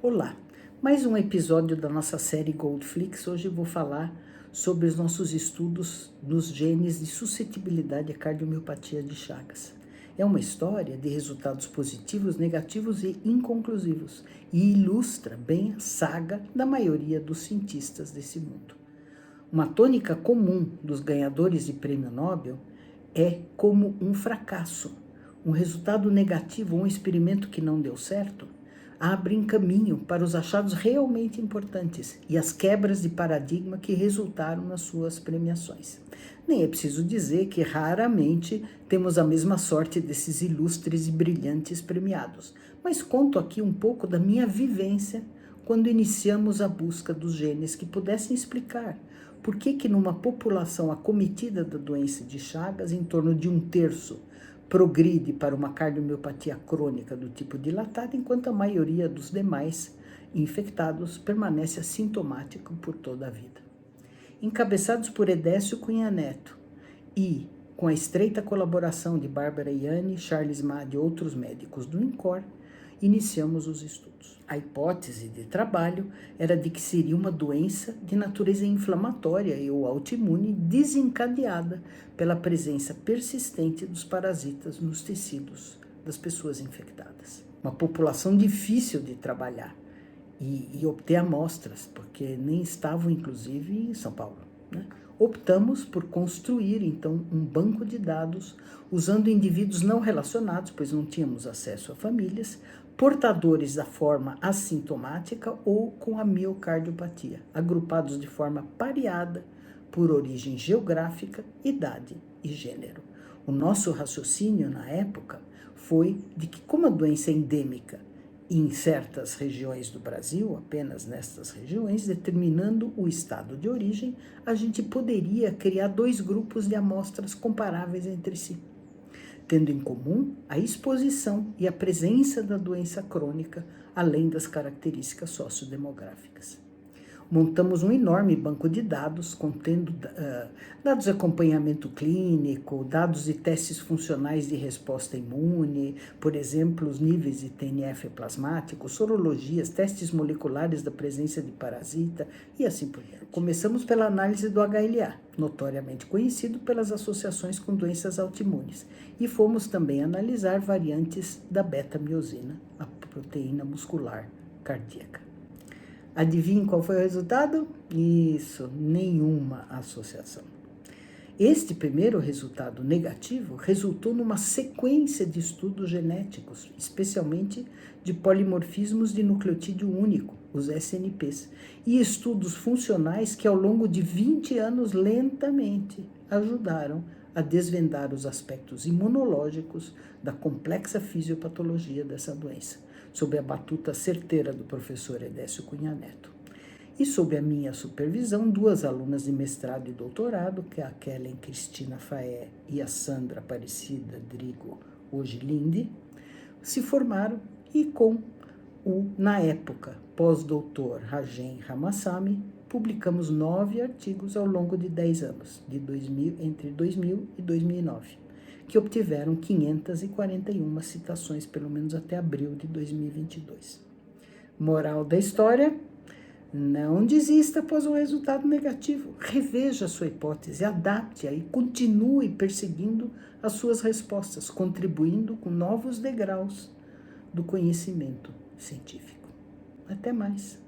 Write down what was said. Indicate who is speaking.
Speaker 1: Olá, mais um episódio da nossa série Goldflix. Hoje eu vou falar sobre os nossos estudos nos genes de suscetibilidade à cardiomiopatia de Chagas. É uma história de resultados positivos, negativos e inconclusivos e ilustra bem a saga da maioria dos cientistas desse mundo. Uma tônica comum dos ganhadores de prêmio Nobel é como um fracasso, um resultado negativo, um experimento que não deu certo, abrem caminho para os achados realmente importantes e as quebras de paradigma que resultaram nas suas premiações. Nem é preciso dizer que raramente temos a mesma sorte desses ilustres e brilhantes premiados, mas conto aqui um pouco da minha vivência quando iniciamos a busca dos genes que pudessem explicar por que numa população acometida da doença de Chagas, em torno de 1/3 progride para uma cardiomiopatia crônica do tipo dilatado, enquanto a maioria dos demais infectados permanece assintomático por toda a vida. Encabeçados por Edécio Cunha Neto e com a estreita colaboração de Bárbara Yanni, Charles Mad e outros médicos do INCOR, iniciamos os estudos. A hipótese de trabalho era de que seria uma doença de natureza inflamatória ou autoimune desencadeada pela presença persistente dos parasitas nos tecidos das pessoas infectadas. Uma população difícil de trabalhar e obter amostras, porque nem estavam, inclusive, em São Paulo, né? Optamos por construir, então, um banco de dados usando indivíduos não relacionados, pois não tínhamos acesso a famílias, portadores da forma assintomática ou com a miocardiopatia, agrupados de forma pareada por origem geográfica, idade e gênero. O nosso raciocínio na época foi de que, como a doença é endêmica em certas regiões do Brasil, apenas nestas regiões, determinando o estado de origem, a gente poderia criar 2 grupos de amostras comparáveis entre si, tendo em comum a exposição e a presença da doença crônica, além das características sociodemográficas. Montamos um enorme banco de dados, contendo dados de acompanhamento clínico, dados de testes funcionais de resposta imune, por exemplo, os níveis de TNF plasmático, sorologias, testes moleculares da presença de parasita e assim por diante. Começamos pela análise do HLA, notoriamente conhecido pelas associações com doenças autoimunes, e fomos também analisar variantes da beta-miosina, a proteína muscular cardíaca. Adivinhe qual foi o resultado? Isso, nenhuma associação. Este primeiro resultado negativo resultou numa sequência de estudos genéticos, especialmente de polimorfismos de nucleotídeo único, os SNPs, e estudos funcionais que ao longo de 20 anos lentamente ajudaram a desvendar os aspectos imunológicos da complexa fisiopatologia dessa doença, sob a batuta certeira do professor Edécio Cunha Neto. E sob a minha supervisão, 2 alunas de mestrado e doutorado, que é a Kellen Cristina Faé e a Sandra Aparecida Drigo, hoje Linde, se formaram e com na época, pós-doutor Rajen Ramasamy, publicamos 9 artigos ao longo de 10 anos, entre 2000 e 2009, que obtiveram 541 citações, pelo menos até abril de 2022. Moral da história: não desista após um resultado negativo. Reveja a sua hipótese, adapte-a e continue perseguindo as suas respostas, contribuindo com novos degraus do conhecimento científico. Até mais.